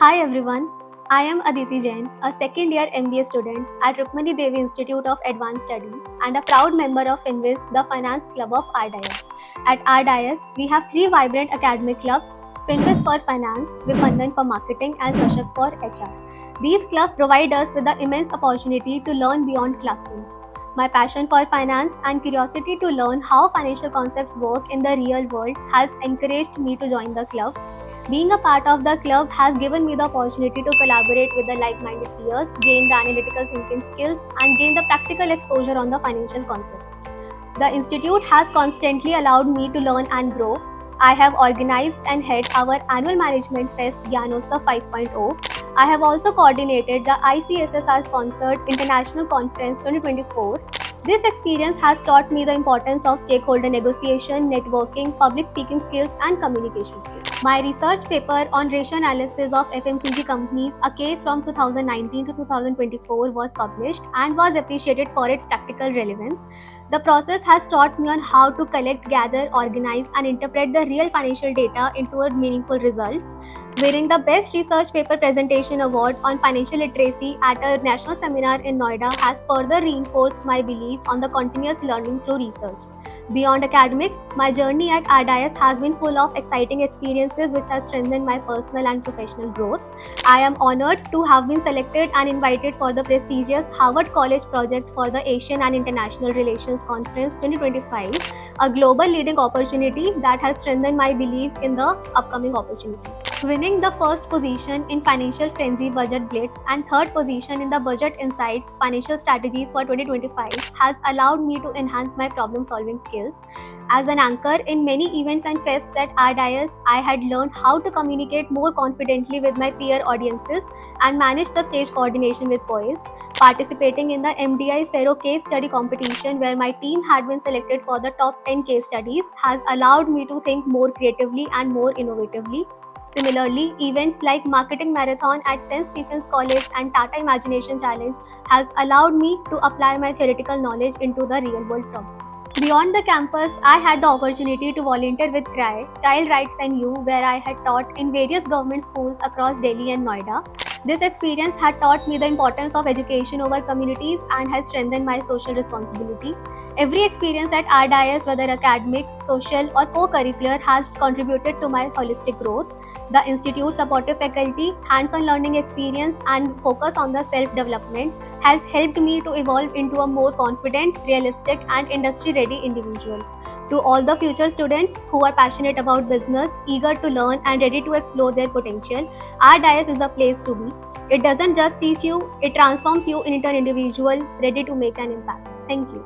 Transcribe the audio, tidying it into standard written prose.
Hi everyone, I am Aditi Jain, a second year MBA student at Rukmani Devi Institute of Advanced Study and a proud member of FinVis, the finance club of RDIS. At RDIS, we have three vibrant academic clubs: FinVis for Finance, Vipandan for Marketing, and Sashak for HR. These clubs provide us with the immense opportunity to learn beyond classrooms. My passion for finance and curiosity to learn how financial concepts work in the real world has encouraged me to join the club. Being a part of the club has given me the opportunity to collaborate with the like-minded peers, gain the analytical thinking skills, and gain the practical exposure on the financial concepts. The institute has constantly allowed me to learn and grow. I have organized and head our annual management fest Gyanotsav 5.0. I have also coordinated the ICSSR sponsored International Conference 2024. This experience has taught me the importance of stakeholder negotiation, networking, public speaking skills, and communication skills. My research paper on ratio analysis of FMCG companies, a case from 2019 to 2024, was published and was appreciated for its practical relevance. The process has taught me on how to collect, gather, organize, and interpret the real financial data into meaningful results. Winning the Best Research Paper Presentation Award on Financial Literacy at a national seminar in Noida has further reinforced my belief on the continuous learning through research. Beyond academics, my journey at RDIS has been full of exciting experiences which have strengthened my personal and professional growth. I am honored to have been selected and invited for the prestigious Harvard College project for the Asian and International Relations Conference 2025, a global leading opportunity that has strengthened my belief in the upcoming opportunity. Winning the first position in Financial Frenzy Budget Blitz and third position in the Budget Insights Financial Strategies for 2025 has allowed me to enhance my problem-solving skills. As an anchor in many events and fests at RDIS, I had learned how to communicate more confidently with my peer audiences and manage the stage coordination with poise. Participating in the MDI Cero case study competition, where my team had been selected for the top 10 case studies, has allowed me to think more creatively and more innovatively. Similarly, events like Marketing Marathon at St. Stephen's College and Tata Imagination Challenge has allowed me to apply my theoretical knowledge into the real-world problems. Beyond the campus, I had the opportunity to volunteer with CRY, Child Rights and You, where I had taught in various government schools across Delhi and Noida. This experience had taught me the importance of education over communities and has strengthened my social responsibility. Every experience at RDIS, whether academic, social, or co-curricular, has contributed to my holistic growth. The Institute's supportive faculty, hands-on learning experience, and focus on the self-development has helped me to evolve into a more confident, realistic, and industry-ready individual. To all the future students who are passionate about business, eager to learn, and ready to explore their potential, RDIS is the place to be. It doesn't just teach you, it transforms you into an individual ready to make an impact. Thank you.